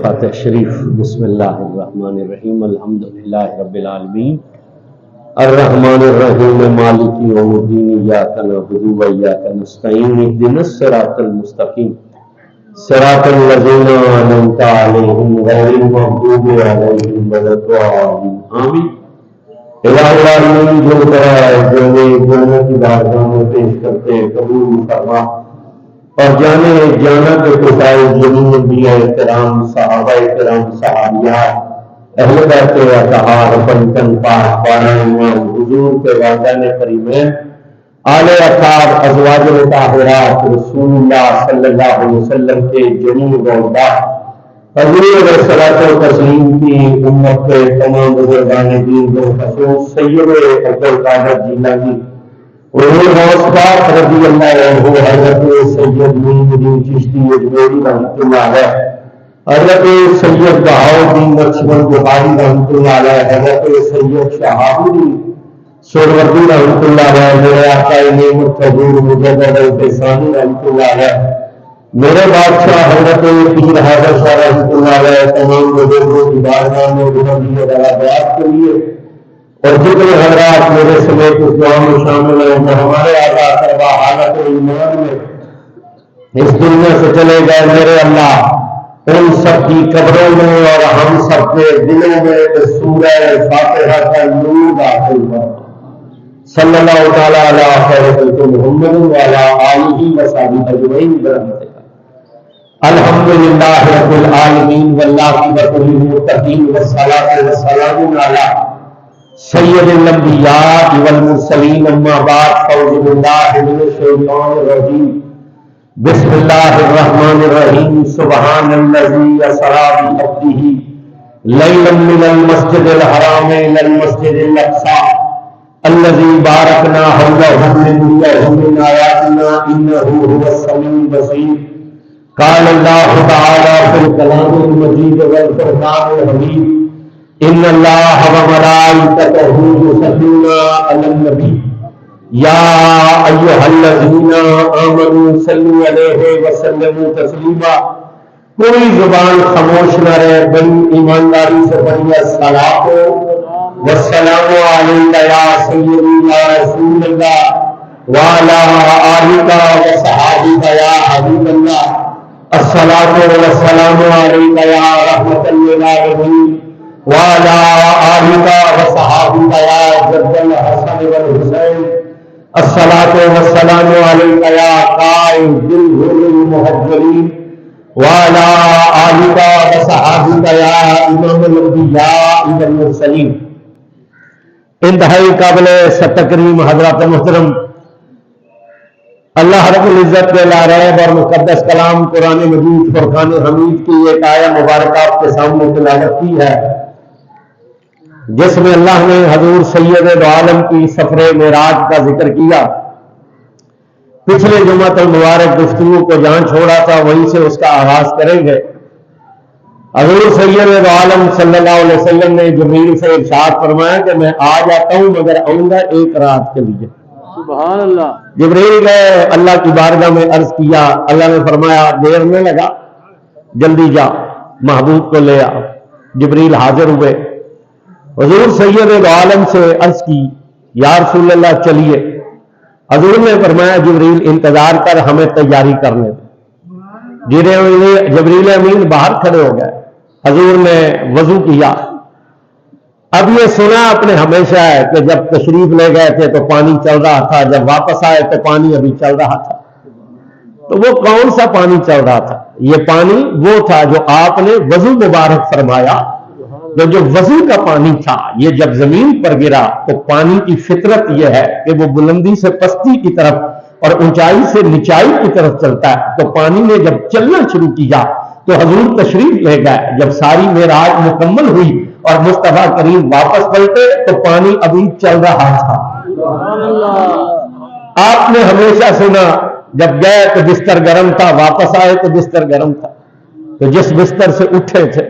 فاتح شریف۔ بسم اللہ الرحمن الرحیم، الحمدللہ رب العالمین، الرحمن الرحیم، مالک یوم الدین، ایاک نعبد و ایاک نستعین، اهدنا الصراط المستقیم، صراط الذین انعمت علیہم غیر المغضوب علیہم ولا الضالین، آمین۔ الہ العالمین، جو دونوں کی بارگاہ میں پیش کرتے قبول فرما، اور جانے جانا کے کسائے جنین انبیاء کرام، صحابہ کرام، صحابیات، اہل بیت اطہار، پنجتن پاک پارائن، حضور کے والدین کریمین، آل اطہار، ازواج مطہرات، رسول اللہ صلی اللہ علیہ وسلم کے جنین روضہ، حضور علیہ الصلوۃ والتسلیم کی امت کے تمام بزرگان دین، بالخصوص سید عبد القادر جیلانی غوث رضی اللہ عنہ، حضرت سید معین الدین چشتی اجمیری رحمۃ اللہ علیہ، حضرت سید بہاؤالدین نقشبند بخاری رحمۃ اللہ علیہ، حضرت سید شہاب الدین سہروردی رحمۃ اللہ علیہ، میرے آقا نعمت حضور مجدد الفیضانی رحمۃ اللہ علیہ، میرے بادشاہ حضرت پیر حیدر شاہ رحمۃ اللہ علیہ، تمام بزرگوں کی بارگاہ میں بلندی درجات کے لیے، اور جتنے حضرات میرے سمیت اس دعا میں شامل ہیں جو ہمارے آزاد کردہ حالت ایمان میں اس دنیا سے چلے گئے، میرے اللہ ان سب کی قبروں میں اور ہم سب کے دلوں میں سورہ فاتحہ کا نور داخل ہوا، صلی اللہ تعالیٰ علی خیر خلق محمد وعلی آلہ وصحبہ اجمعین برحمتک۔ الحمدللہ رب العالمین، والعاقبۃ للمتقین، والصلاۃ والسلام علی سید الانبیاء والمرسلین، اما بعد، فاعوذ باللہ من الشیطان الرجیم، بسم اللہ الرحمن الرحیم، سبحان الذی اسری بعبدہ لیلا من المسجد الحرام الی المسجد الاقصی الذی بارکنا حولہ لنریہ من آیاتنا انہ هو السمیع البصیر۔ قال اللہ تعالی فی الکلام المجید والفرقان الحمید، ان اللہ وملائکتہ یصلون علی النبی یا ایھا الذین آمنوا صلوا علیہ وسلموا تسلیما۔ کوئی زبان خاموش نہ رہے، بڑی ایمانداری سے پڑھیے، الصلاۃ والسلام علیک یا سیدی یا رسول اللہ وعلی آلک وصحبہ یا حبیب اللہ، الصلاۃ والسلام علیک یا رحمۃ للعالمین وعلی آلک وصحبہ یا جد الحسن والحسین، الصلاۃ والسلام علیک یا قائد الغر المحجلین وعلی آلک وصحبہ یا امام الانبیاء والمرسلین۔ انتہائی قابل تکریم حضرات محترم، اللہ رب العزت کے لاریب اور مقدس کلام قرآن مجید فرقان حمید کی ایک آیہ مبارکہ آپ کے سامنے تلاوت کی ہے، جس میں اللہ نے حضور سید دو عالم کی سفر معراج کا ذکر کیا۔ پچھلے جمعہ المبارک گفتگو کو جہاں چھوڑا تھا وہیں سے اس کا آغاز کریں گے۔ حضور سید دو عالم صلی اللہ علیہ وسلم نے جبریل سے ارشاد فرمایا کہ میں آ جاتا ہوں مگر آؤں گا ایک رات کے لیے۔ سبحان اللہ۔ جبریل گئے، اللہ کی بارگاہ میں عرض کیا، اللہ نے فرمایا دیر میں لگا، جلدی جا محبوب کو لے آ۔ جبریل حاضر ہوئے، حضور سید دو عالم سے عرض کی، یا رسول اللہ چلیے۔ حضور نے فرمایا جبریل انتظار کر، ہمیں تیاری کرنے دے۔ جبریل امین باہر کھڑے ہو گئے، حضور نے وضو کیا۔ اب یہ سنا اپنے ہمیشہ ہے کہ جب تشریف لے گئے تھے تو پانی چل رہا تھا، جب واپس آئے تو پانی ابھی چل رہا تھا۔ تو وہ کون سا پانی چل رہا تھا؟ یہ پانی وہ تھا جو آپ نے وضو مبارک فرمایا، جو وضو کا پانی تھا۔ یہ جب زمین پر گرا تو پانی کی فطرت یہ ہے کہ وہ بلندی سے پستی کی طرف اور اونچائی سے نچائی کی طرف چلتا ہے۔ تو پانی نے جب چلنا شروع کیا تو حضور تشریف لے گئے۔ جب ساری معراج مکمل ہوئی اور مصطفیٰ کریم واپس پلٹے تو پانی ابھی چل رہا تھا۔ آپ نے ہمیشہ سنا جب گئے تو بستر گرم تھا، واپس آئے تو بستر گرم تھا۔ تو جس بستر سے اٹھے تھے،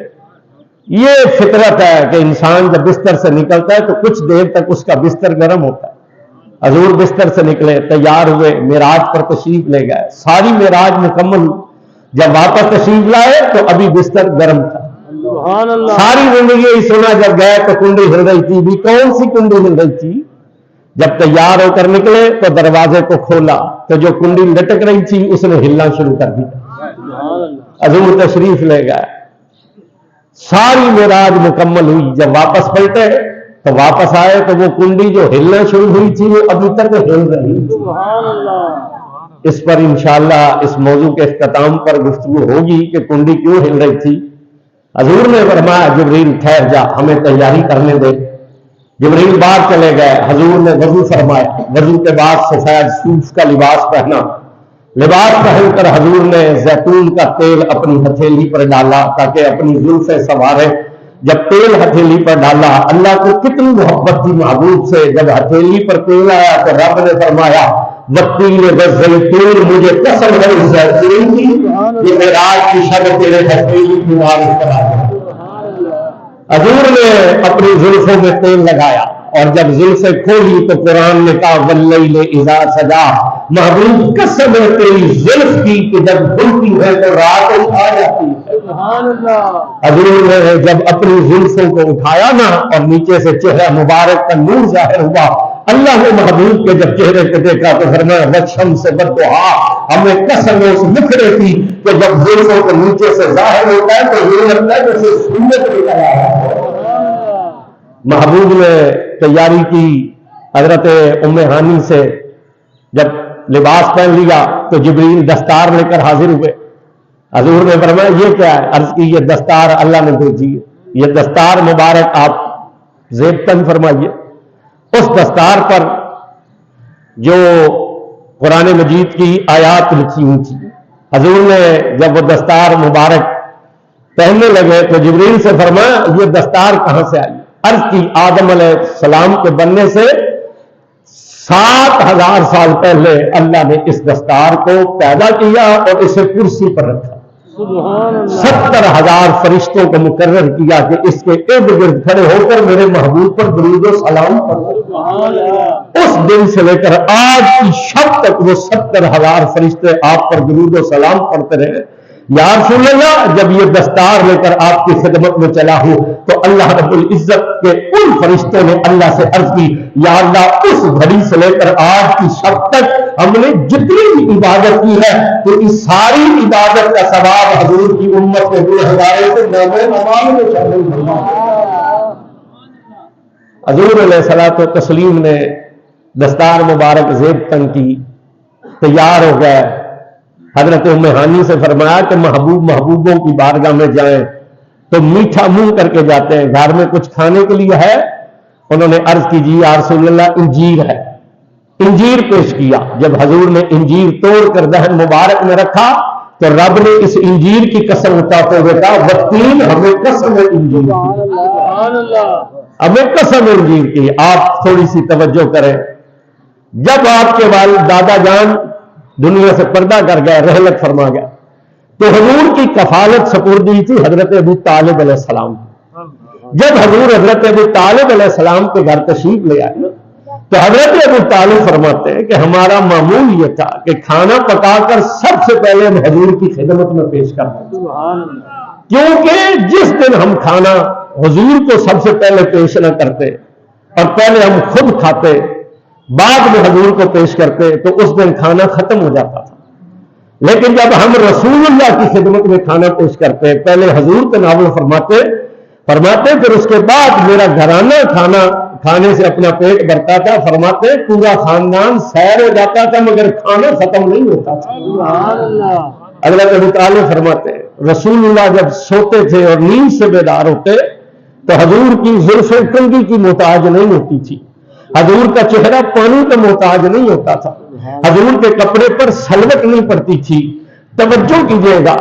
یہ فطرت ہے کہ انسان جب بستر سے نکلتا ہے تو کچھ دیر تک اس کا بستر گرم ہوتا ہے۔ حضور بستر سے نکلے، تیار ہوئے، معراج پر تشریف لے گئے۔ ساری معراج مکمل ہوئی، جب واپس تشریف لائے تو ابھی بستر گرم تھا. ساری زندگی یہی سنا, جب گئے تو کنڈی ہل رہی تھی. بھی کون سی کنڈی ہل رہی تھی؟ جب تیار ہو کر نکلے تو دروازے کو کھولا تو جو کنڈی لٹک رہی تھی اس نے ہلنا شروع کر دیا. حضور تشریف لے گئے, ساری معراج مکمل ہوئی. جب واپس پلٹے تو واپس آئے تو وہ کنڈی جو ہلنا شروع ہوئی تھی وہ ابھی تک ہل رہی تھی. اس پر انشاءاللہ اس موضوع کے اختتام پر گفتگو ہوگی کہ کنڈی کیوں ہل رہی تھی. حضور نے فرمایا جبریل ٹھہر جا, ہمیں تیاری کرنے دے. جبریل باہر چلے گئے, حضور نے وضو فرمایا, وضو کے بعد سفید صوف کا لباس پہنا. لباس پہن کر حضور نے زیتون کا تیل اپنی ہتھیلی پر ڈالا تاکہ اپنی زلفیں سنوارے. جب تیل ہتھیلی پر ڈالا, اللہ کو کتنی محبت تھی محبوب سے, جب ہتھیلی پر تیل آیا تو رب نے فرمایا والتین والزیتون, مجھے قسم ہے اس زیتون کی یہ معراج کی شب تیرے ہتھیلی کی وارث پر آیا. حضور نے اپنی زلفوں میں تیل لگایا اور جب زلفیں کھولی تو قرآن نے کہا واللیل اذا سجا, محبوب قسم ہے تیری زلف کی کہ جب کھلتی ہے تو رات اٹھا جاتی ہے. حضور نے جب اپنی زلفوں کو اٹھایا نا اور نیچے سے چہرہ مبارک کا نور ظاہر ہوا, اللہ نے محبوب کے جب چہرے کو دیکھا تو فرمایا والشمس والضحیٰ, ہمیں قسم اس نکھرے کی کہ جب زلفوں کو نیچے سے ظاہر ہوتا ہے تو یہ لگتا ہے جیسے سورج نکل آیا ہے. محبوب نے تیاری کی. حضرت ام ہانی سے جب لباس پہن لیا تو جبریل دستار لے کر حاضر ہوئے. حضور نے فرمایا یہ کیا ہے؟ عرض کی یہ دستار اللہ نے بھیجی ہے, یہ دستار مبارک آپ زیب تن فرمائیے. اس دستار پر جو قرآن مجید کی آیات لکھی ہوئی تھی, حضور نے جب وہ دستار مبارک پہننے لگے تو جبریل سے فرمایا یہ دستار کہاں سے آئی؟ عرض کی آدم علیہ السلام کے بننے سے 7,000 سال پہلے اللہ نے اس دستار کو پیدا کیا اور اسے کرسی پر رکھا. 70,000 فرشتوں کو مقرر کیا کہ اس کے ارد گرد کھڑے ہو کر میرے محبوب پر درود و سلام پڑھو. اس دن سے لے کر آج کی شب تک وہ 70,000 فرشتے آپ پر درود و سلام پڑھتے رہے. یا رسول اللہ, جب یہ دستار لے کر آپ کی خدمت میں چلا ہوں تو اللہ رب العزت کے ان فرشتوں نے اللہ سے عرض کی یا اللہ اس گھڑی سے لے کر آج کی شب تک ہم نے جتنی بھی عبادت کی ہے تو اس ساری عبادت کا ثواب حضور کی امت کے گنہگاروں سے نامے نماز میں شامل ہوگا. حضور علیہ الصلوۃ والتسلیم نے دستار مبارک زیب تن کی, تیار ہو گئے. حضرت ام ہانی سے فرمایا کہ محبوبوں کی بارگاہ میں جائیں تو میٹھا منہ کر کے جاتے ہیں, گھر میں کچھ کھانے کے لیے ہے؟ انہوں نے عرض کی جی یا رسول اللہ انجیر ہے. انجیر پیش کیا. جب حضور نے انجیر توڑ کر دہن مبارک میں رکھا تو رب نے اس انجیر کی قسم اٹھاتے ہوئے کہا والتین, ہمیں قسم ہے انجیر کی, ہمیں قسم انجیر کی. آپ تھوڑی سی توجہ کریں. جب آپ کے والد دادا جان دنیا سے پردہ کر گئے, رحلت فرما گیا, تو حضور کی کفالت سپردی تھی حضرت ابو طالب علیہ السلام. جب حضور حضرت ابو طالب علیہ السلام کے گھر تشریف لے آئے تو حضرت ابو طالب فرماتے ہیں کہ ہمارا معمول یہ تھا کہ کھانا پکا کر سب سے پہلے ہم حضور کی خدمت میں پیش کرتے, کیونکہ جس دن ہم کھانا حضور کو سب سے پہلے پیش نہ کرتے اور پہلے ہم خود کھاتے بعد میں حضور کو پیش کرتے تو اس دن کھانا ختم ہو جاتا تھا. لیکن جب ہم رسول اللہ کی خدمت میں کھانا پیش کرتے, پہلے حضور کا ناول فرماتے پھر اس کے بعد میرا گھرانہ کھانا کھانے سے اپنا پیٹ بھرتا تھا. فرماتے پورا خاندان سیر ہو جاتا تھا مگر کھانا ختم نہیں ہوتا تھا. حضرت ابو طالب فرماتے رسول اللہ جب سوتے تھے اور نیند سے بیدار ہوتے تو حضور کی زلفیں کنگھی کی محتاج نہیں ہوتی تھی, حضور کا چہرہ پانی کا محتاج نہیں ہوتا تھا, حضور کے کپڑے پر سلوٹ نہیں پڑتی تھی. توجہ کیجیے گا,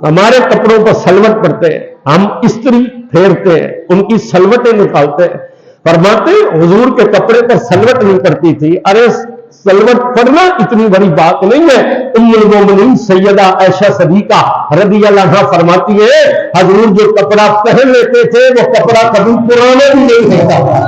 ہمارے کپڑوں پر سلوٹ پڑتے ہیں, ہم استری پھیرتے ہیں, ان کی سلوٹیں نکالتے ہیں. فرماتے حضور کے کپڑے پر سلوٹ نہیں پڑتی تھی. ارے سلوٹ پڑنا اتنی بڑی بات نہیں ہے. ام المومنین سیدہ عائشہ صدیقہ رضی اللہ عنہا فرماتی ہے حضور جو کپڑا پہن لیتے تھے وہ کپڑا کبھی پرانا بھی نہیں ہوتا تھا.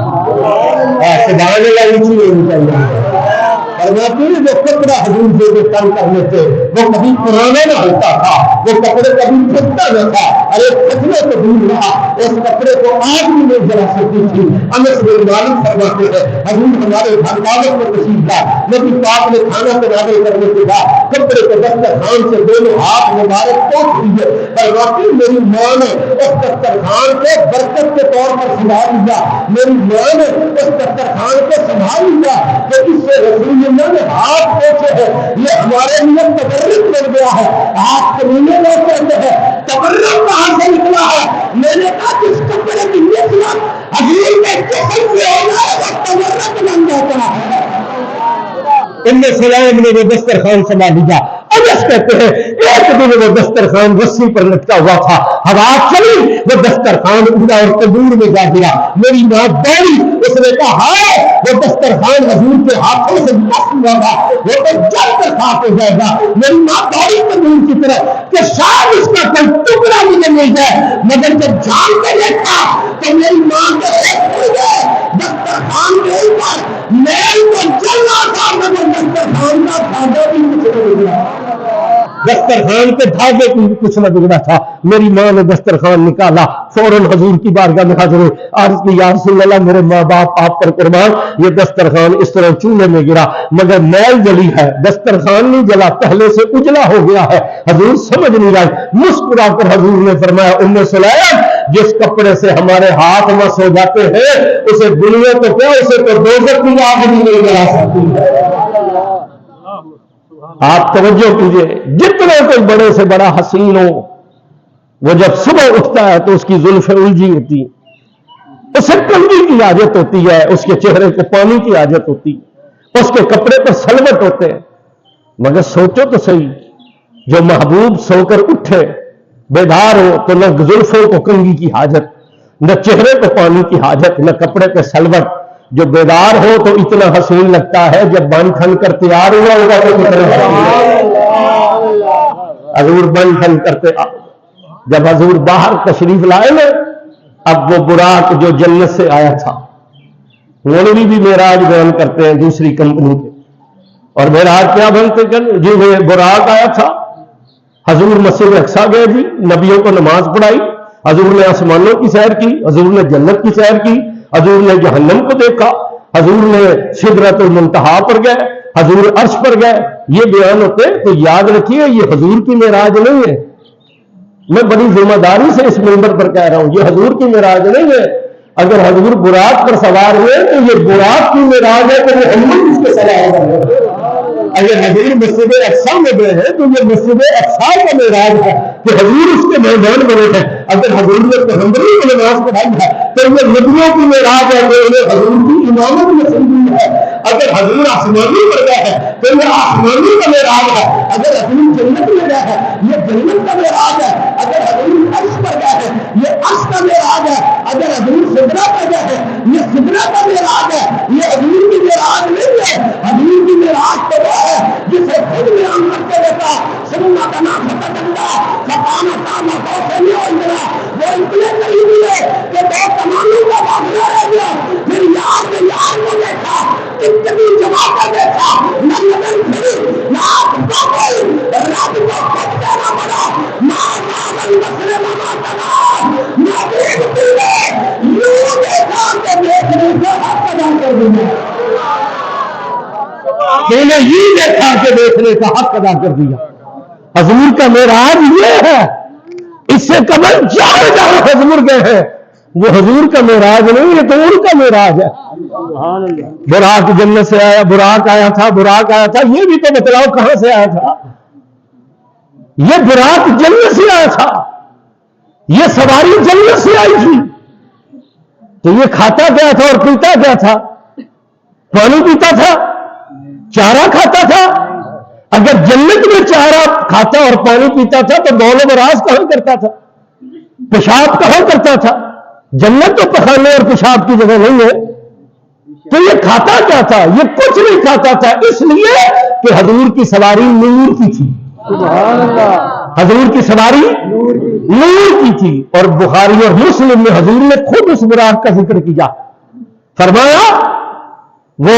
اور واقعی جو کپڑا حضور سے کم کرنے سے وہ کبھی پرانا نہ ہوتا تھا، وہ کپڑے کبھی پھٹتا نہ تھا، ارے پھٹنے تو دور رہا، اس کپڑے کو آگ بھی نہیں جلا سکتی تھی۔ انس بن مالک فرماتے ہیں حضور ہمارے خاندان میں تشریف تھا، نبی پاک نے کھانا تیار کرنے کے بعد کپڑے کو دسترخوان سے دونوں ہاتھ مبارک پوچھ لیے، اور واقعی میری ماں نے اس دسترخوان کو برکت کے طور پر سنبھال لیا، میری ماں نے اس دسترخوان کو سنبھال لیا کہ اس سے رسول اللہ نے ہاتھ پوچھے ہیں، یہ ہمارے لیے تبرک بن گیا ہے۔ آپ کمینے لوگ کہتے ہیں تبرک کہاں سے نکلا ہے؟ میں نے کہا جس کپڑے کی نسبت حضور کے جسم سے ہو جائے وہ تبرک بن جاتا ہے۔ ام سلیم نے وہ دسترخوان سنبھال لیا۔ انس کہتے ہیں ایک دن وہ دسترخوان رسی پر لٹکا ہوا تھا، ہوا چلی وہ دسترخوان اڑا اور تندور میں جا گرا۔ میری ماں دوڑی، اس نے کہا ہائے وہ دسترخوان حضور کے ہاتھوں سے بس ہوا گا، وہ تو جل کر خاک ہو جائے گا۔ میری ماں دوڑی تندور کی طرف کہ شاید اس کا کوئی ٹکڑا مجھے مل جائے، مگر جب جان کے دیکھا تو میری ماں کے ایک ہو گئے دسترخوان کے اوپر میل تو جل رہا تھا، مگر دسترخوان کا کھانا بھی کچھ نہیں ملا، دسترخوان کے دھاگے کو کچھ نہ بگڑا تھا۔ میری ماں نے دسترخوان نکالا، فوراً حضور کی بارگاہ میں حاضر ہوئے، عرض کی یا رسول اللہ میرے ماں باپ آپ پر قربان، یہ دسترخوان اس طرح چولہے میں گرا مگر میل جلی ہے، دسترخوان نہیں جلا، پہلے سے اجلا ہو گیا ہے۔ حضور سمجھ نہیں رہے، مسکرا کر حضور نے فرمایا ام سلیم جس کپڑے سے ہمارے ہاتھ مس ہو جاتے ہیں اسے دنیا تو کیا، اسے تو دوزخ کی آگ بھی نہیں جلا سکتی ہے۔ آپ توجہ کیجئے، جتنا کوئی بڑے سے بڑا حسین ہو، وہ جب صبح اٹھتا ہے تو اس کی زلفیں الجھی ہوتی ہیں، اسے کنگھی کی حاجت ہوتی ہے، اس کے چہرے کو پانی کی حاجت ہوتی ہے، اس کے کپڑے پر سلوٹ ہوتے ہیں، مگر سوچو تو صحیح، جو محبوب سو کر اٹھے بیدار ہو تو نہ زلفوں کو کنگھی کی حاجت، نہ چہرے کو پانی کی حاجت، نہ کپڑے پہ سلوٹ، جو بیدار ہو تو اتنا حسین لگتا ہے، جب بن ٹھن کر تیار ہوا ہوگا تو حضور بن ٹھن کرتے، جب حضور باہر تشریف لائے نا، اب وہ براق جو جنت سے آیا تھا، مولوی بھی معراج بیان کرتے ہیں دوسری کمپنی کے، اور معراج کیا بنتے کر جی وہ براق آیا تھا، حضور مسجد اقصی گئے جی، نبیوں کو نماز پڑھائی، حضور نے آسمانوں کی سیر کی، حضور نے جنت کی سیر کی، حضور نے جہنم کو دیکھا، حضور نے سدرۃ المنتہا پر گئے، حضور عرش پر گئے، یہ بیان ہوتے تو یاد رکھیے یہ حضور کی معراج نہیں ہے، میں بڑی ذمہ داری سے اس منبر پر کہہ رہا ہوں، یہ حضور کی معراج نہیں ہے۔ اگر حضور براق پر سوار ہوئے تو یہ براق کی معراج ہے تو محمد اس کے سوار ہوئے، اگر حضور مسجد اقصی میں گئے ہیں تو یہ مسجد اقصی کا معراج ہے کہ حضور اس کے میدان بنے ہیں۔ اگر حضور نے پیغمبری کو نماز پڑھائی ہے تو یہ نبیوں کی معراج ہے، انہیں حضور کی امامت میں سمجھی ہے۔ اگر حضور آسمانی پر گئے ہیں تو یہ آسمانی کا معراج ہے، اگر حضور جنت میں گئے ہیں یہ جنت کا معراج ہے، اگر حضور عرش پر گئے ہیں یہ عرش کا معراج ہے، اگر حضور سدرہ پر گئے ہیں یہ سدرہ کا معراج ہے، یہ حضور کی معراج نہیں ہے۔ حضور کی معراج تو وہ ہے جسے خود میں عمل کے دیتا سننا کا نام فتنگا سپانا کام سے نہیں ہو گیا، وہ اتنے قریبی ہے کہ دو کمانوں کا معاملہ رہ گیا، پھر یار نے یار کو دیکھا، کتنی جماعتیں دیکھا، نہ لگن پھر نہ آپ باقل رب کو خود کہنا پڑا ماں ماں مسئلے ماما تنا نہ بیگ پیلے یوں دیکھا کہ دیکھنے سے حق ادا کر دیا، میں نے یہ دیکھا کہ دیکھنے کا حق ادا کر دیا۔ حضور کا معراج یہ ہے، اس سے قبل 4000 حضور گئے ہیں، وہ حضور کا معراج نہیں، یہ تو ان کا معراج ہے۔ براق جنت سے آیا، براق آیا تھا، براق آیا تھا، یہ بھی تو بتلاؤ کہاں سے آیا تھا؟ یہ براق جنت سے آیا تھا، یہ سواری جنت سے آئی تھی، تو یہ کھاتا کیا تھا اور پیتا کیا تھا؟ پانی پیتا تھا، چارہ کھاتا تھا۔ اگر جنت میں چارہ کھاتا اور پانی پیتا تھا تو بول و براز کہاں کرتا تھا، پیشاب کہاں کرتا تھا؟ جنت تو پخانے اور پیشاب کی جگہ نہیں ہے، تو یہ کھاتا کیا تھا؟ یہ کچھ نہیں کھاتا تھا، اس لیے کہ حضور کی سواری نور کی تھی، حضور کی سواری نور کی تھی۔ اور بخاری اور مسلم میں حضور نے خود اس براق کا ذکر کیا، فرمایا وہ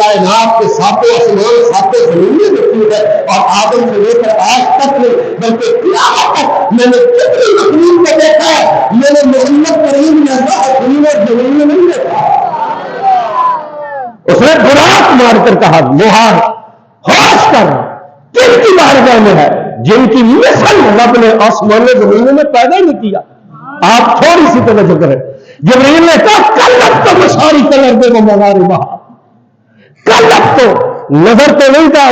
کائنات کے ساتوں آسمان ساتوں زمینیں دیکھی ہے، اور آدم سے لے کر آج تک نہیں بلکہ قیامت تک میں نے کتنی مخلوق کو دیکھا ہے، میں نے محمد کریم جیسا حسین اور جمیل میں نہیں دیکھا۔ اس نے براق مار کر کہا لوہار ہوش کر، کن کی بارگاہ میں ہے جن کی مثل رب نے آسمان زمینوں میں پیدا نہیں کیا۔ آپ تھوڑی سی توجہ کریں، جبریل نے کہا کلب تو مشاری کلر دے وہ مزار وہاں، کلب تو نظر تو نہیں کہا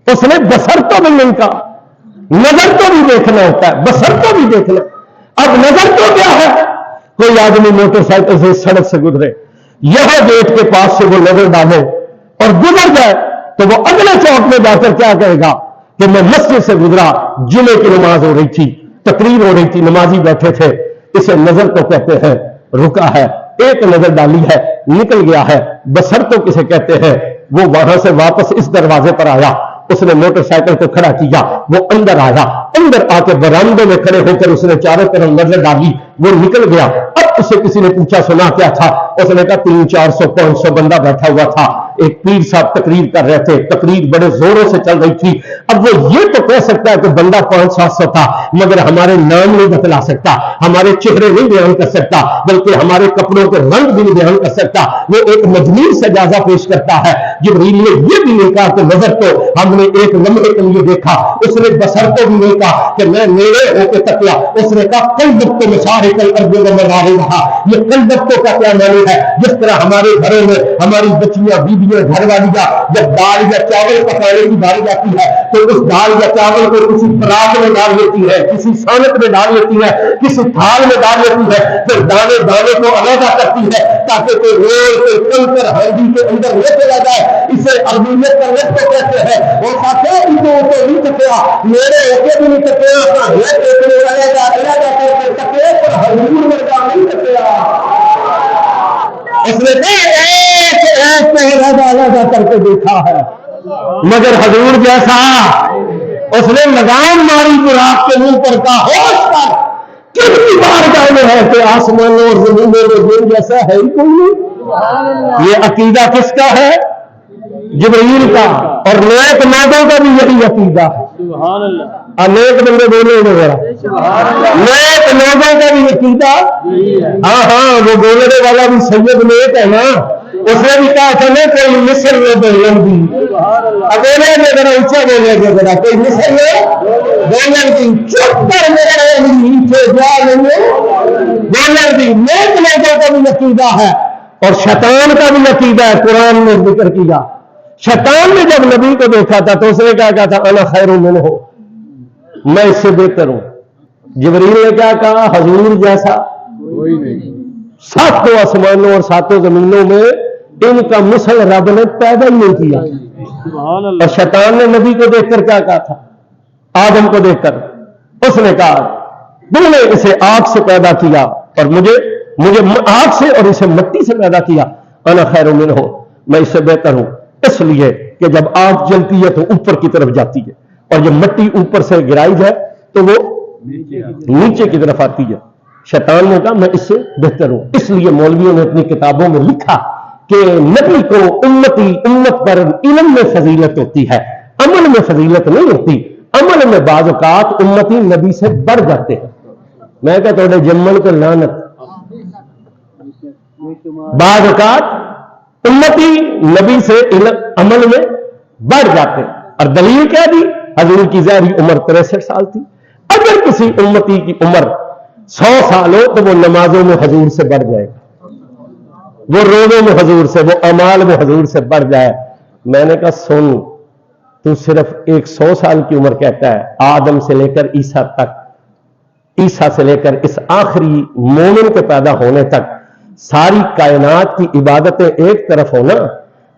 اس نے بصر تو بھی نہیں کہا، نظر تو بھی دیکھنا ہوتا ہے، بصر تو بھی دیکھنا۔ اب نظر تو کیا ہے؟ کوئی آدمی موٹر سائیکل سے سڑک سے گزرے، یہاں گیٹ کے پاس سے وہ نظر ڈالے اور گزر جائے تو وہ اگلے چوک میں جا کر کیا کہے گا کہ میں مسجد سے گزرا، جمعے کی نماز ہو رہی تھی، تقریر ہو رہی تھی، نمازی بیٹھے تھے، اسے نظر تو کہتے ہیں، رکا ہے، ایک نظر ڈالی ہے، نکل گیا ہے۔ بصر تو کسے کہتے ہیں؟ وہ وہاں سے واپس اس دروازے پر آیا، اس نے موٹر سائیکل کو کھڑا کیا، وہ اندر آیا، اندر آ کے برآمدے میں کھڑے ہو کر اس نے چاروں طرف نظر ڈالی، وہ نکل گیا۔ اب اسے کسی نے پوچھا سنا کیا تھا؟ اس نے کہا 300-400-500 بندہ بیٹھا ہوا تھا، ایک پیر صاحب تقریر کر رہے تھے، تقریر بڑے زوروں سے چل رہی تھی۔ اب وہ یہ تو کہہ سکتا ہے کہ بندہ 500-700 تھا، مگر ہمارے نام نہیں بتلا سکتا، ہمارے چہرے نہیں بیان کر سکتا، بلکہ ہمارے کپڑوں کے رنگ بھی نہیں بیان کر سکتا، وہ ایک مجموعی سے جازہ پیش کرتا ہے۔ جبریل نے یہ بھی نہیں کہا کہ نظر تو ہم نے ایک لمحے کے لیے دیکھا، اس نے بصر کو بھی نہیں کہا کہ میں نیڑے ہو کے تکیا، اس نے کہا قلب تو مشارق الارض ومغاربہا رہا۔ یہ قلب تو کا کیا معنی ہے؟ جس طرح ہمارے گھروں میں ہماری بچیاں بیویاں گھر والیاں جب دال یا چاول پکانے کی باری جاتی ہے تو اس دال یا چاول کو کسی پرات میں ڈال لیتی ہے، کسی سانت میں ڈال لیتی ہے، کسی تھال میں ڈال لیتی ہے، پھر دانے دانے کو علیحدہ کرتی ہے تاکہ کوئی رول کوئی کنکر ہانڈی کے اندر نہ چلا جائے۔ اسے عربیت کا لفظ کہتے ہیں۔ وہ ساتھ نہیں تکیا، میرے ہوتے بھی نہیں تکیا، حضور میں نہیں تکیا۔ اس نے ایک علیحدہ کر کے دیکھا ہے، مگر حضور جیسا اس نے لگام ماری براق کے منہ پر کا ہوش کر، کن کی بارگاہ میں ہے کہ آسمانوں اور زمینوں میں دن جیسا ہے ہی کوئی نہیں۔ یہ عقیدہ کس کا ہے؟ جبرائیل کا، اور نیک مردوں کا بھی یہی عقیدہ ہے۔ نیک بندے بولے وغیرہ نیک لوگوں کا بھی عقیدہ، ہاں وہ بولنے والا بھی سید نیک ہے نا، اس نے بھی کہا تھا نا کوئی مصر میں بولن دی، اکیلے میں ذرا اونچا بولے گا، ذرا کوئی مصر میں بولن دی، چپ کر میرے نیچے جا بولن دی۔ نیک لوگوں کا بھی عقیدہ ہے اور شیطان کا بھی عقیدہ ہے۔ قرآن نے ذکر کیا، شیطان نے جب نبی کو دیکھا تھا تو اس نے کہا تھا انا خیر منہ، میں اس سے بہتر ہوں۔ جبریل نے کیا کہا؟ حضور جیسا کوئی نہیں۔ ساتوں آسمانوں اور ساتوں زمینوں میں ان کا مثل رب نے پیدا ہی نہیں کیا۔ اور شیطان نے نبی کو دیکھ کر کیا کہا تھا؟ آدم کو دیکھ کر اس نے کہا تم نے اسے آگ سے پیدا کیا اور مجھے آگ سے اور اسے مٹی سے پیدا کیا، انا خیر منہ، میں اس سے بہتر ہوں، اس لیے کہ جب آگ جلتی ہے تو اوپر کی طرف جاتی ہے اور جب مٹی اوپر سے گرائی جائے تو وہ نیچے کی طرف آتی ہے۔ شیطان نے کہا میں اس سے بہتر ہوں۔ اس لیے مولویوں نے اپنی کتابوں میں لکھا کہ نبی کو امت پر علم میں فضیلت ہوتی ہے، عمل میں فضیلت نہیں ہوتی۔ عمل میں بعض اوقات امتی نبی سے بڑھ جاتے ہیں۔ میں کہتا ہوں جمن کو لعنت، بعض اوقات امتی نبی سے عمل میں بڑھ جاتے ہیں۔ اور دلیل کیا دی؟ حضور کی ظاہری عمر 63 سال تھی۔ اگر کسی امتی کی عمر 100 سال ہو تو وہ نمازوں میں حضور سے بڑھ جائے گا، وہ روزوں میں حضور سے، وہ اعمال میں حضور سے بڑھ جائے۔ میں نے کہا سن، تو صرف 100 سال کی عمر کہتا ہے، آدم سے لے کر عیسیٰ تک، عیسیٰ سے لے کر اس آخری مومن کے پیدا ہونے تک ساری کائنات کی عبادتیں ایک طرف ہونا،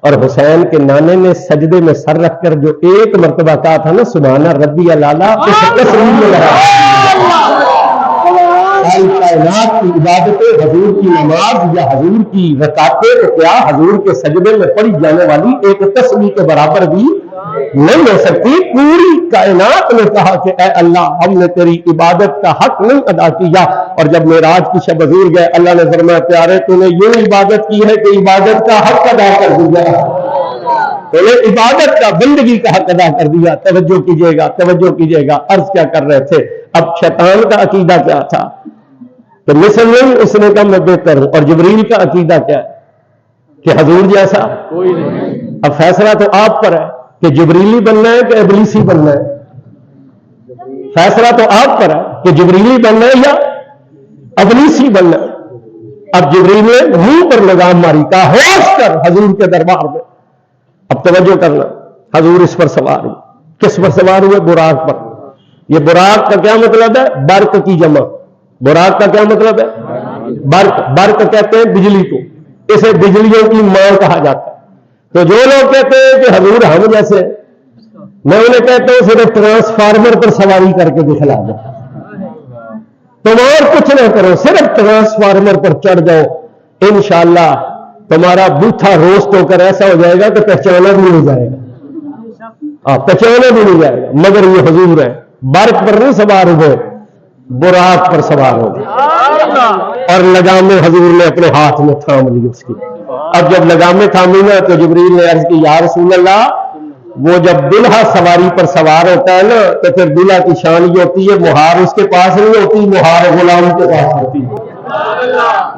اور حسین کے نانے نے سجدے میں سر رکھ کر جو ایک مرتبہ کہا تھا نا سبحان ربی الاعلیٰ، اس تسلیم میں لگا ساری کائنات کی عبادتیں، حضور کی نماز یا حضور کی رکعتیں تو کیا، حضور کے سجدے میں پڑھی جانے والی ایک تسبیح کے برابر بھی نہیں ہو سکتی. پوری کائنات نے کہا کہ اے اللہ ہم نے تیری عبادت کا حق نہیں ادا کیا. اور جب معراج کی شب حضور گئے اللہ نے فرمایا پیارے تو نے یوں عبادت کی ہے کہ عبادت کا حق ادا کر دیا, تو نے عبادت کا بندگی کا حق ادا کر دیا. توجہ کیجئے گا, توجہ کیجئے گا. عرض کیا کر رہے تھے, اب شیطان کا عقیدہ کیا تھا تو مثل نہیں, اس نے کہا میں بہتر ہوں. اور جبریل کا عقیدہ کیا ہے کہ حضور جیسا کوئی نہیں. اب فیصلہ تو آپ پر ہے کہ جبریلی بننا ہے کہ ابلیسی بننا ہے. فیصلہ تو آپ پر ہے کہ جبریلی بننا ہے یا ابلیسی بننا ہے. اب جبریل نے منہ پر لگام ماری, کہا ہوش کر حضور کے دربار میں. اب توجہ کرنا, حضور اس پر سوار ہوئے. کس پر سوار ہوئے؟ براق پر. یہ براق کا کیا مطلب ہے؟ برق کی جمع. براق کا کیا مطلب ہے؟ برق. برق کہتے ہیں بجلی کو, اسے بجلیوں کی ماں کہا جاتا ہے. تو جو لوگ کہتے ہیں کہ حضور ہم جیسے, میں انہیں کہتا ہوں صرف ٹرانسفارمر پر سواری کر کے دکھلا دو, تم اور کچھ نہ کرو, صرف ٹرانسفارمر پر چڑھ جاؤ, انشاءاللہ تمہارا بوتھا روسٹ ہو کر ایسا ہو جائے گا کہ پہچانا بھی نہیں جائے گا. پہچانا بھی نہیں جائے گا. مگر یہ حضور ہے, برق پر نہیں سوار ہوئے, براق پر سوار ہو گئے. اور لگامیں حضور نے اپنے ہاتھ میں تھام لی اس کی. اب جب لگامیں تھامی نا تو جبریل نے عرض کی یا رسول اللہ, وہ جب دلہا سواری پر سوار ہوتا ہے نا تو پھر دلہا کی شان یہ ہوتی ہے مہار اس کے پاس نہیں ہوتی, مہار غلام کے پاس ہوتی ہے.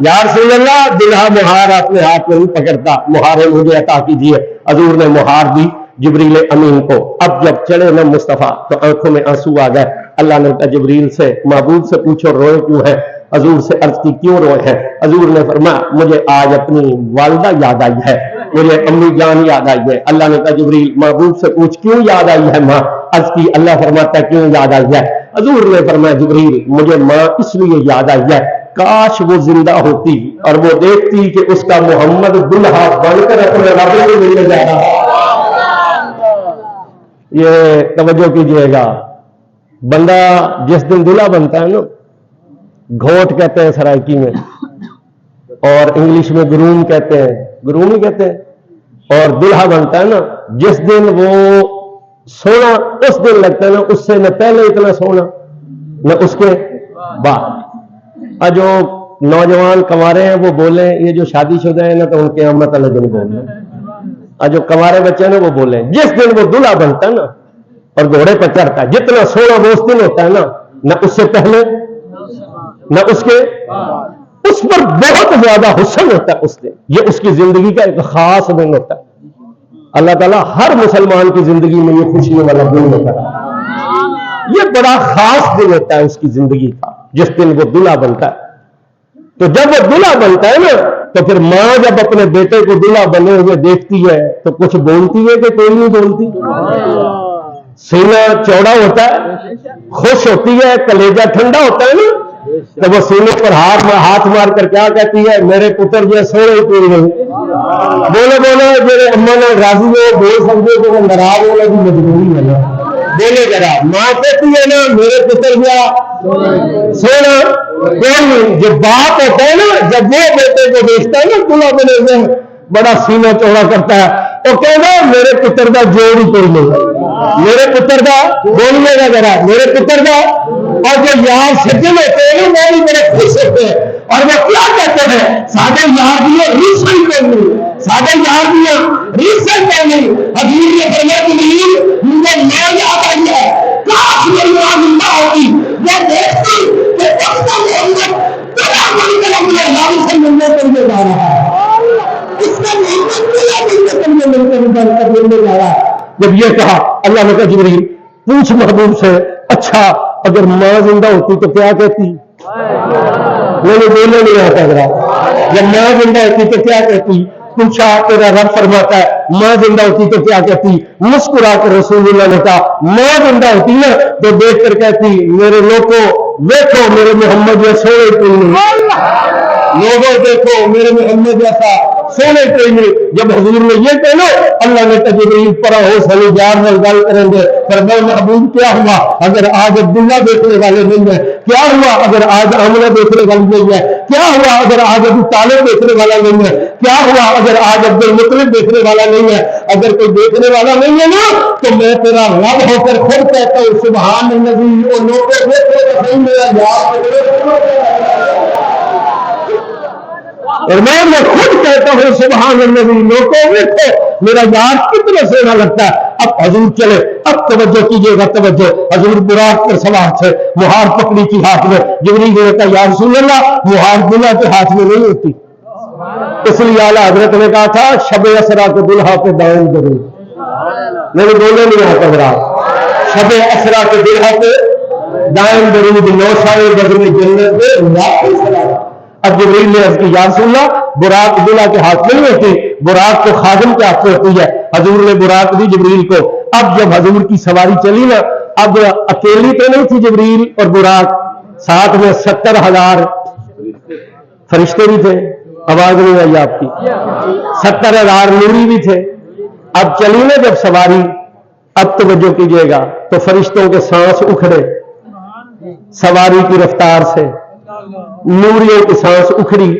یا رسول اللہ دلہا مہار اپنے ہاتھ میں نہیں پکڑتا, مہاریں مجھے عطا کیجیے. حضور نے مہار دی جبریل امین کو. اب جب چڑھے نا مصطفیٰ تو آنکھوں میں آنسو آ گئے. اللہ نے کہا جبریل سے, محبوب سے پوچھو روئے کیوں ہے؟ حضور سے عرض کی کیوں روئے ہیں؟ حضور نے فرمایا مجھے آج اپنی والدہ یاد آئی ہے, مجھے امی جان یاد آئی ہے. اللہ نے کہا جبریل محبوب سے پوچھ کیوں یاد آئی ہے ماں؟ عرض کی اللہ فرماتا ہے کیوں یاد آئی ہے؟ حضور نے فرمایا جبریل مجھے ماں اس لیے یاد آئی ہے, کاش وہ زندہ ہوتی اور وہ دیکھتی کہ اس کا محمد دلہا بن کر اپنے رب سے ملنے جا رہا. یہ توجہ کیجئے گا, بندہ جس دن دلہا بنتا ہے نا, گھوٹ کہتے ہیں سرائکی میں, اور انگلش میں گروم کہتے ہیں, گروم ہی کہتے ہیں. اور دلہا بنتا ہے نا جس دن وہ سونا اس دن لگتا ہے نا, اس سے نہ پہلے اتنا سونا نہ اس کے بعد. جو نوجوان کنوارے ہیں وہ بولیں, یہ جو شادی شدہ ہیں نا تو ان کے قیامت والے دن بول رہے ہیں. جو کنوارے بچے ہیں نا وہ بولیں جس دن وہ دلہا بنتا ہے نا اور گھوڑے پہ چڑھتا ہے, جتنا سونا وہ اس دن ہوتا ہے نا, نہ اس سے پہلے نہ اس کے, اس پر بہت زیادہ حسن ہوتا ہے اس دن. یہ اس کی زندگی کا ایک خاص دن ہوتا ہے. اللہ تعالیٰ ہر مسلمان کی زندگی میں یہ خوشی والا دن ہوتا ہے. یہ بڑا خاص دن ہوتا ہے اس کی زندگی کا, جس دن وہ دلہا بنتا ہے. تو جب وہ دلہا بنتا ہے نا تو پھر ماں جب اپنے بیٹے کو دلہا بنے ہوئے دیکھتی ہے تو کچھ بولتی ہے کہ کوئی نہیں بولتی. سینہ چوڑا ہوتا ہے, خوش ہوتی ہے, کلیجہ ٹھنڈا ہوتا ہے نا, تو وہ سینے پر ہاتھ مار کر کیا کہتی ہے, میرے پتر جو سونے پوری نہیں. بولے بولے میرے اما نے راضی ہو بول سکتے کہ وہ ناراض ہونے کی مجبوری ہے نا, بولے ذرا. ماں کہتی ہے نا میرے پتر جو سونا کوئی نہیں. جو باپ ہوتا ہے نا جب وہ بیٹے کو دیکھتا ہے نا دلہا بنے ہوئے بڑا سینہ چوڑا کرتا ہے, وہ کہنا میرے پتر کا جوڑ ہی کوئی نہیں, میرے پتر کا بولنے کا ذرا میرے پتر کا. اور جو یار سجن ہوتے ہیں وہ بھی بڑے خوش ہوتے ہیں, اور وہ کیا کہتے ہیں سارے یار دیا ریسن کرنی, سارے یار دیا ریسن کرنی. حضور نے فرمایا کہ مجھے ماں یاد آئی ہے, کاش میری ماں زندہ ہوتی, وہ دیکھتی کہ اس کا محمد تیرا من کر اپنے لال سے ملنے کے لیے جا رہا ہے, اس کا محمد تیرا من کر ملنے جا رہا ہے. جب یہ کہا اللہ نے کہا جبریل پوچھ محبوب سے, اچھا اگر ماں زندہ ہوتی تو کیا کہتی؟ مجھے بولنے نہیں آتا ذرا. جب ماں زندہ ہوتی تو کیا کہتی؟ پوچھا, تیرا رب فرماتا ہے ماں زندہ ہوتی تو کیا کہتی؟ مسکرا کر رسول اللہ نے کہا ماں زندہ ہوتی نا تو دیکھ کر کہتی میرے لوگوں دیکھو میرے محمد جیسا سونے کو نہیں, لوگوں دیکھو میرے محمد جیسا سونے کوئی نہیں. جب حضور نے یہ کہنا اللہ نے کہا جبریل پر ہو سلی جار میں گل کریں گے. فرمایا محبوب کیا ہوا اگر آج عبداللہ دیکھنے والے نہیں ہیں؟ کیا ہوا اگر آج آمنہ دیکھنے والی نہیں ہے؟ کیا ہوا اگر آج ابو طالب دیکھنے والا نہیں ہے؟ کیا ہوا اگر آج عبد المطلب دیکھنے والا نہیں ہے؟ اگر کوئی دیکھنے والا نہیں ہے نا تو میں تیرا رب ہو کر خود کہتا ہوں سبحان الذی وہ لوگوں دیکھو میرا یاد. اور میں خود کہتا ہوں سبحان الذی لوگوں دیکھو میرا یار کتنا سونا لگتا ہے. اب حضور چلے. اب توجہ کیجیے گا توجہ. حضور براق پر سوار تھے. مہار پکڑی تھی ہاتھ میں. جبریل نے کہا یا رسول اللہ مہار دلہا کے ہاتھ میں نہیں ہوتی. اس لیے اعلیٰ حضرت نے کہا تھا شب اسرا کو دلہا پہ دائیں ضرور. میرے بولے نہیں آتا برا شب اسرا کے دلہا پہ دائیں درود نوشائے بدر جنت میں. اب جبریل نے عرض کی یا رسول اللہ براق دلہا کے ہاتھ میں نہیں ہوتی براق تو خادم کے ہاتھ میں ہوتی ہے. حضور نے براق دی جبریل کو. اب جب حضور کی سواری چلی نا اب اکیلی تو نہیں تھی جبریل اور براق ساتھ میں 70,000 فرشتے بھی تھے. آواز نہیں آئی آپ کی. 70,000 نوری بھی تھے. اب چلی نا جب سواری اب توجہ کیجیے گا تو فرشتوں کے سانس اکھڑے سواری کی رفتار سے نوریوں کی سانس اکھڑی.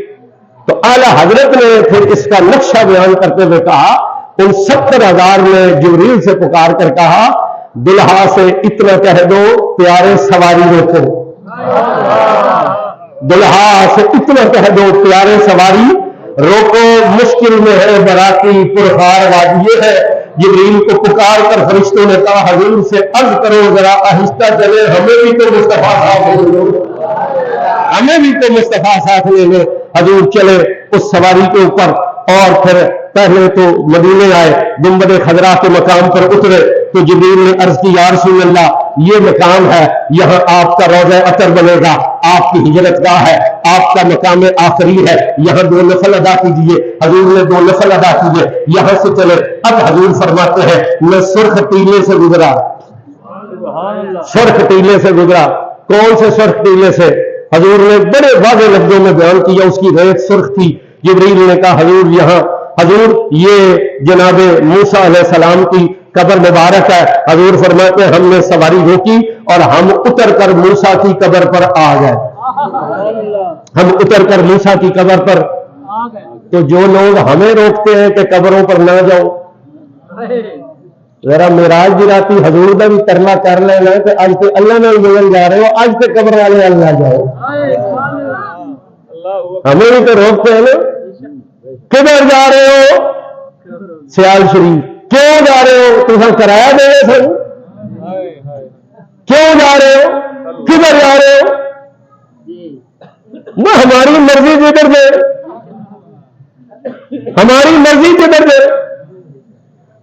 تو اعلیٰ حضرت نے پھر اس کا نقشہ بیان کرتے ہوئے کہا ان 70,000 نے جبریل سے پکار کر کہا دلہا سے اتنا کہہ دو پیارے سواری روکو. دلہا سے اتنا کہہ دو پیارے سواری روکو مشکل میں ہے براقی پرخار وادی ہے. جبریل کو پکار کر فرشتوں نے کہا حضور سے عرض کرو ذرا آہستہ چلے ہمیں بھی تو مصطفیٰ صاحب لے لو ہمیں بھی تو مصطفیٰ ساتھ لے لو. حضور چلے اس سواری کے اوپر اور پھر پہلے تو مدینے آئے گنبد خضرا کے مقام پر اترے تو جبریل نے عرض کی یا رسول اللہ یہ مقام ہے یہاں آپ کا روضہ عطر بنے گا آپ کی ہجرت گاہ ہے آپ کا مقام آخری ہے یہاں 2 نفل ادا کیجیے. حضور نے 2 نفل ادا کیجیے یہاں سے چلے. اب حضور فرماتے ہیں میں سرخ ٹیلے سے گزرا. سرخ ٹیلے سے گزرا. کون سے سرخ ٹیلے سے؟ حضور نے بڑے واضح لفظوں میں بیان کیا اس کی ریت سرخ تھی. جبریل نے کہا حضور یہاں حضور یہ جناب موسیٰ علیہ السلام کی قبر مبارک ہے. حضور فرماتے ہیں ہم نے سواری روکی اور ہم اتر کر موسیٰ کی قبر پر آ گئے. ہم اتر کر موسیٰ کی قبر پر. تو جو لوگ ہمیں روکتے ہیں کہ قبروں پر نہ جاؤ ذرا معراج دی راتی حضور دا بھی ترلا کر لینا کہ اج تے اللہ نال ملن جا رہے ہو اج تے قبر والے اللہ جاؤ. ہمیں بھی تو روکتے ہیں نا. کدھر جا رہے ہو؟ سیال شریف. کیوں جا رہے ہو؟ تم کرایہ دے رہے تھے. کیوں جا رہے ہو؟ کدھر جا رہے ہو؟ نہ ہماری مرضی جدھر دے ہماری مرضی جدھر دے.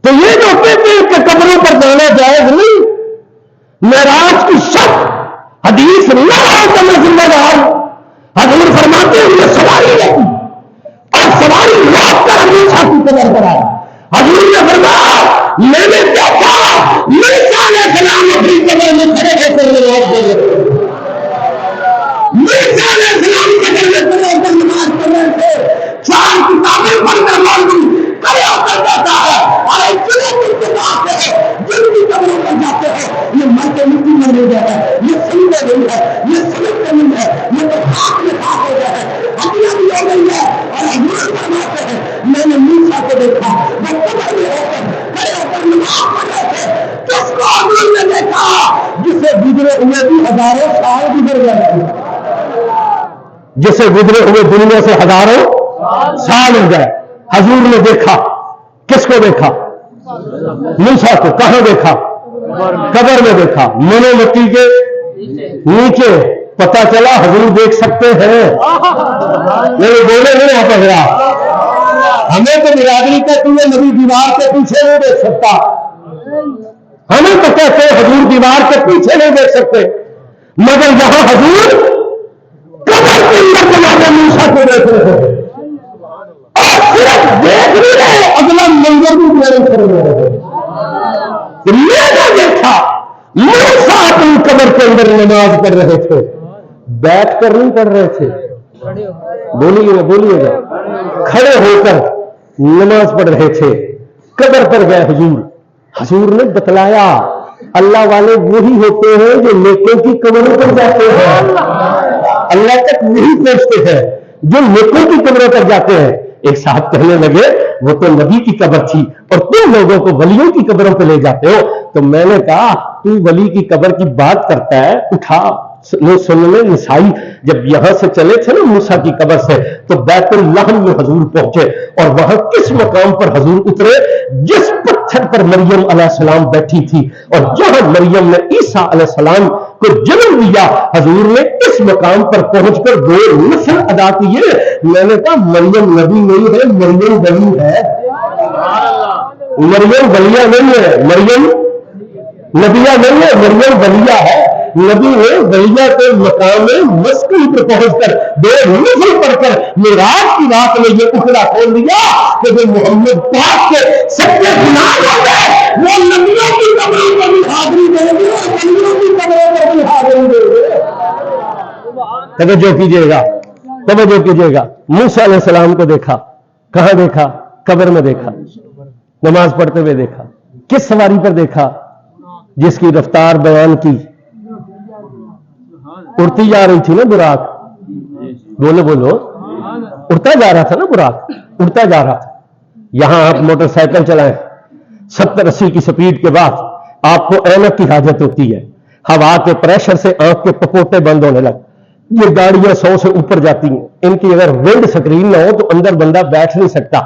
تو یہ جو کہتے ہیں کہ قبروں پر جانا جائز نہیں معراج کی شک حدیث نہ ہو تو میں ذمہ دار. حضور فرماتے ہیں یہ سواری رہی اور سواری لوٹ کر ہمیشہ کی قدر کرا. حضور نے فرمایا میں نے دیکھا موسیٰ علیہ السلام اپنی قبر میں کھڑے ہو کر نماز پڑھ رہے تھے. موسیٰ علیہ السلام قبر میں کھڑے ہو کر نماز پڑھ رہے تھے. 4 کتابیں پڑھ کر مولوی کھڑے ہو کر دیتا ہے اور جن کی قبروں پر جاتے ہیں یہ مر کے مٹی میں لے گیا ہے یہ سمجھے نہیں ہے یہ سمجھتے نہیں ہے یہ تو خاک میں خاک ہو گیا ہے ہڈیاں بھی ہو گئی ہے. اور حضور فرماتے ہیں میں نے موسیٰ کو دیکھا وہ قبر میں ہو کر کھڑے ہو کر نماز پڑھ رہے تھے. کس کو حضور نے دیکھا جسے گزرے ہوئے بھی ہزاروں سال گزر گئے جسے گزرے ہوئے دنیا سے ہزاروں سال ہو گئے. حضور نے دیکھا. کس کو دیکھا؟ موسیٰ کو. کہاں دیکھا؟ قبر میں دیکھا. منو مٹی کے نیچے. پتا چلا حضور دیکھ سکتے ہیں. میرے بولے نہیں آ پڑا. ہمیں تو برادری کا تمہیں نبی دیوار کے پیچھے نہیں دیکھ سکتا. ہمیں تو کہتے ہیں حضور دیوار کے پیچھے نہیں دیکھ سکتے مگر یہاں حضور قبر کے اندر جناب موسیٰ کو دیکھ رہے ہیں اور صرف دیکھ نہیں رہے اگلا منظر بھی بیان کر رہے ہیں. میں نے دیکھا موسیٰ اپنی قبر کے اندر نماز پڑھ رہے تھے. بیٹھ کر نہیں پڑھ رہے تھے. بولیے گا کھڑے ہو کر نماز پڑھ رہے تھے, قبر پر گئے حضور. حضور نے بتلایا اللہ والے وہی ہوتے ہیں جو نیکوں کی قبروں پر جاتے ہیں, اللہ تک وہی پہنچتے ہیں جو نیکوں کی قبروں پر جاتے ہیں. ایک صاحب کہنے لگے وہ تو نبی کی قبر تھی اور تم لوگوں کو ولیوں کی قبروں پہ لے جاتے ہو. تو میں نے کہا تو ولی کی قبر کی بات کرتا ہے, اٹھا سننے نسائی جب یہاں سے چلے تھے نا موسیٰ کی قبر سے تو بیت اللحم میں حضور پہنچے اور وہاں کس مقام پر حضور اترے, جس پتھر پر مریم علیہ السلام بیٹھی تھی اور جہاں مریم نے عیسیٰ علیہ السلام کو جنم دیا, حضور نے اس مقام پر پہنچ کر 2 نفل ادا کیے. میں نے کہا مریم نبی نہیں ہے, مریم ولی ہے. مریم ولیہ نہیں ہے, مریم نبیہ نہیں ہے, مریم ولیہ ہے. نبی نے ولیہ کے مقام مسکن پر پہنچ کر 2 نفل پڑھ کر معراج کی رات میں یہ اکڑا کھول دیا کہ جو محمد پاک کے سچے گناہ ہوتے ہیں وہ نبیوں کی قبروں پر بھی حاضری دیں گے اور ولیوں کی قبروں پر بھی حاضری دیں گے. توجہ کیجیے گا, توجہ کیجیے گا. موسیٰ علیہ السلام کو دیکھا, کہاں دیکھا؟ قبر میں دیکھا. نماز پڑھتے ہوئے دیکھا. کس سواری پر دیکھا؟ جس کی رفتار بیان کی, اڑتی جا رہی تھی نا براق. بولو بولو, اڑتا جا رہا تھا نا براق, اڑتا جا رہا تھا. یہاں آپ موٹر سائیکل چلائیں 70-80 کی سپیڈ کے بعد آپ کو اینک کی حاجت ہوتی ہے, ہوا کے پریشر سے آنکھ کے پپوٹے بند ہونے لگ. یہ گاڑیاں 100 سے اوپر جاتی ہیں, ان کی اگر ونڈ سکرین نہ ہو تو اندر بندہ بیٹھ نہیں سکتا.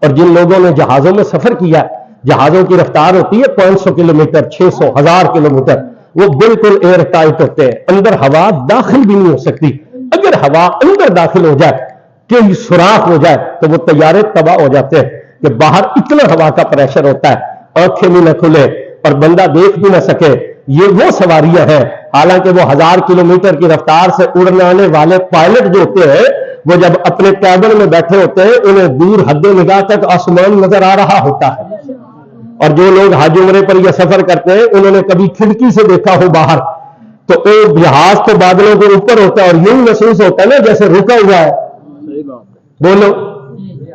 اور جن لوگوں نے جہازوں میں سفر کیا, جہازوں کی رفتار ہوتی ہے 500 کلومیٹر, 600, 1000 کلومیٹر, وہ بالکل ایئر ٹائٹ ہوتے ہیں, اندر ہوا داخل بھی نہیں ہو سکتی. اگر ہوا اندر داخل ہو جائے کہ سوراخ ہو جائے تو وہ طیارے تباہ ہو جاتے ہیں کہ باہر اتنا ہوا کا پریشر ہوتا ہے آنکھیں بھی نہ کھلے اور بندہ دیکھ بھی نہ سکے. یہ وہ سواریاں ہیں, حالانکہ وہ 1000 کلومیٹر کی رفتار سے اڑنے آنے والے پائلٹ جو ہوتے ہیں وہ جب اپنے کیبن میں بیٹھے ہوتے ہیں انہیں دور حد نگاہ تک آسمان نظر آ رہا ہوتا ہے. اور جو لوگ حج عمرے پر یہ سفر کرتے ہیں انہوں نے کبھی کھڑکی سے دیکھا ہو باہر تو ایک جہاز تو بادلوں کے اوپر ہوتا ہے اور یوں محسوس ہوتا ہے نا جیسے رکا ہوا ہے. بولو,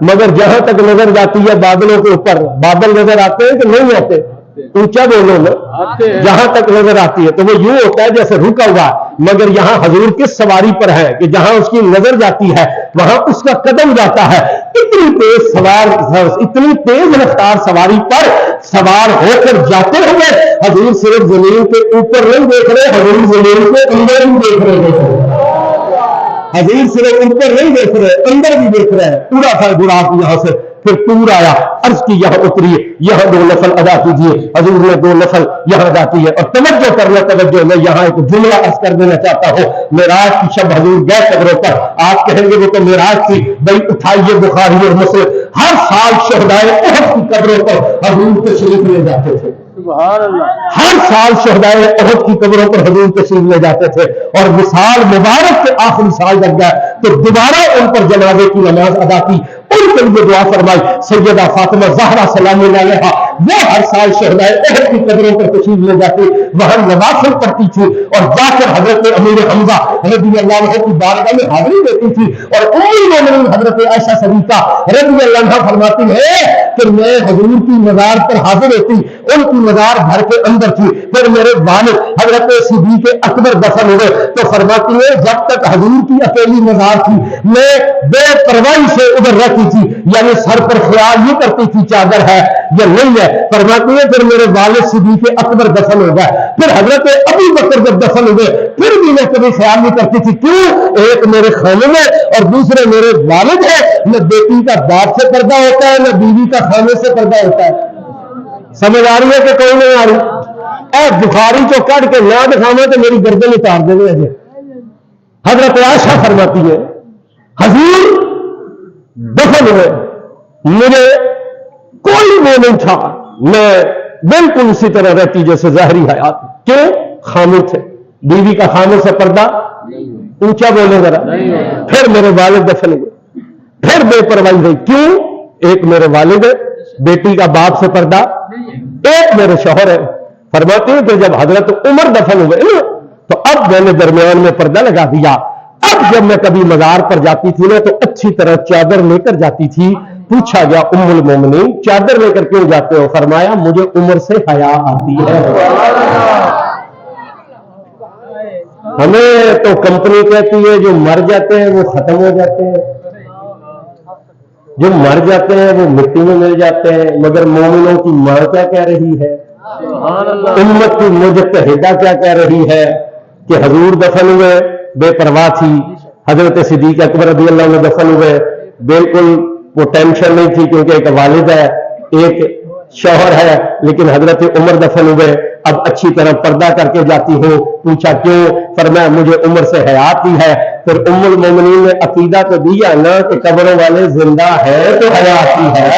مگر جہاں تک نظر جاتی ہے بادلوں کے اوپر, بادل نظر آتے ہیں کہ نہیں آتے؟ اونچا بولو نا, جہاں تک نظر آتی ہے تو وہ یوں ہوتا ہے جیسے رکا ہوا. مگر یہاں حضور کس سواری پر ہے کہ جہاں اس کی نظر جاتی ہے وہاں اس کا قدم جاتا ہے. اتنی تیز رفتار سواری پر سوار ہو کر جاتے ہوئے حضور صرف زمین کے اوپر نہیں دیکھ رہے, حضور زمین کے اندر بھی دیکھ رہے. حضور صرف اوپر نہیں دیکھ رہے, اندر بھی دیکھ رہے ہیں. پورا تھا براق یہاں سے پھر ٹور آیا, عرض کی یہاں اتریے, یہاں 2 نفل ادا کیجیے. حضور نے 2 نفل یہاں ادا کی ہے. اور توجہ کرنا, توجہ, میں یہاں ایک جملہ عرض کر دینا چاہتا ہوں. معراج کی شب حضور گئے قبروں پر. آپ کہیں گے وہ تو معراج تھی, بھائی اٹھائیے بخاری اور مسلم, ہر سال شہدائے احد کی قبروں پر حضور تشریف لے جاتے تھے. ہر سال شہدائے احد کی قبروں پر حضور تشریف لے جاتے تھے. اور وصال مبارک کے آخری سال جب گئے تو دوبارہ ان پر جنازے کی نماز ادا کی, ان کے لیے دعا فرمائی. سیدہ فاطمہ زہرا سلام اللہ علیہا وہ ہر سال شہدائے احد کی قبروں پر تشریف لے جاتے, وہاں نوافل پڑھتی تھی اور جا کر حضرت امیر حمزہ رضی اللہ عنہ کی بارگاہ میں حاضری دیتی تھی. اور ام المومنین حضرت عائشہ صدیقہ رضی اللہ عنہا فرماتی ہے کہ میں حضور کی مزار پر حاضر ہوتی, ان کی مزار گھر کے اندر تھی. پھر میرے والد حضرت صدیق اکبر دفن ہوئے تو فرماتی ہے جب تک حضور کی اکیلی مزار تھی میں بے پرواہی سے ادھر رہتی تھی, یعنی سر پر خیال یہ کرتی تھی چادر ہے یا نہیں ہے. فرماتی ہے پھر میرے والد صدیق اکبر دفن ہو گئے, پھر حضرت ابو بکر جب دفن ہوئے پھر بھی میں کبھی خیال نہیں کرتی تھی. کیوں؟ ایک میرے خانے میں اور دوسرے میرے والد ہے. نہ بیٹی کا باپ سے پردہ ہوتا ہے نہ بیوی کا خانے سے پردہ ہوتا ہے. سمجھ آ رہی ہے کہ کوئی نہیں آ رہی؟ اے بخاری جو کٹ کے نہ دکھانا تو میری گردن اتار دینے اجے. حضرت عائشہ فرماتی ہے حضور دفن ہوئے, مجھے کوئی وہ نہیں تھا, میں بالکل اسی طرح رہتی جیسے ظاہری حیات. کیوں؟ خامر تھے, بیوی کا خامر سے پردہ, اونچا بولے ذرا. پھر میرے والد دفن ہوئے, پھر بے پرواہی رہی. کیوں؟ ایک میرے والد ہے, بیٹی کا باپ سے پردہ, ایک میرے شوہر ہے. فرماتے ہیں کہ جب حضرت عمر دفن ہوئے نا تو اب میں نے درمیان میں پردہ لگا دیا. اب جب میں کبھی مزار پر جاتی تھی نا تو اچھی طرح چادر لے کر جاتی تھی پوچھا گیا ام المومنین چادر لے کر کیوں جاتے ہو؟ فرمایا مجھے عمر سے حیا آتی ہے۔ ہمیں تو کمپنی کہتی ہے جو مر جاتے ہیں وہ ختم ہو جاتے ہیں، جو مر جاتے ہیں وہ مٹی میں مل جاتے ہیں، مگر مومنوں کی ماں کیا کہہ رہی ہے، امت کی مجتہدہ کیا کہہ رہی ہے کہ حضور دفن ہوئے بے پرواہ تھی، حضرت صدیق اکبر رضی اللہ عنہ دفن ہوئے بالکل وہ ٹینشن نہیں تھی، کیونکہ ایک والد ہے ایک شوہر ہے، لیکن حضرت عمر دفن ہوئے اب اچھی طرح پردہ کر کے جاتی ہوں۔ پوچھا کیوں؟ فرمایا مجھے عمر سے حیا آتی ہے۔ پھر ام المومنین نے عقیدہ تو دیا نا کہ قبروں والے زندہ ہے تو حیا آتی ہے۔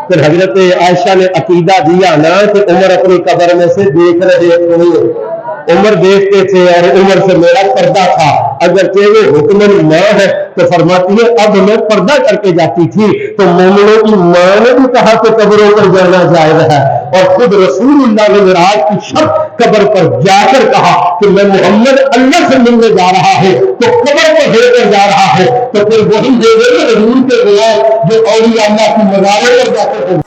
پھر حضرت عائشہ نے عقیدہ دیا نا کہ عمر اپنی قبر میں سے دیکھ رہے تھے، عمر دیکھتے تھے اور عمر سے میرا پردہ تھا، اگرچہ وہ حکمن ماں ہے تو فرماتی ہے اب میں پردہ کر کے جاتی تھی۔ تو مومنوں کی ماں نے بھی کہا کہ قبروں پر جانا جائز ہے، اور خود رسول اللہ نے معراج کی شب قبر پر جا کر کہا کہ میں محمد اللہ سے ملنے جا رہا ہے، تو قبر پر لے کر جا رہا ہے، تو پھر وہی حضور کے غلام جو اولیاء اللہ کی مزاروں پر جاتے تھے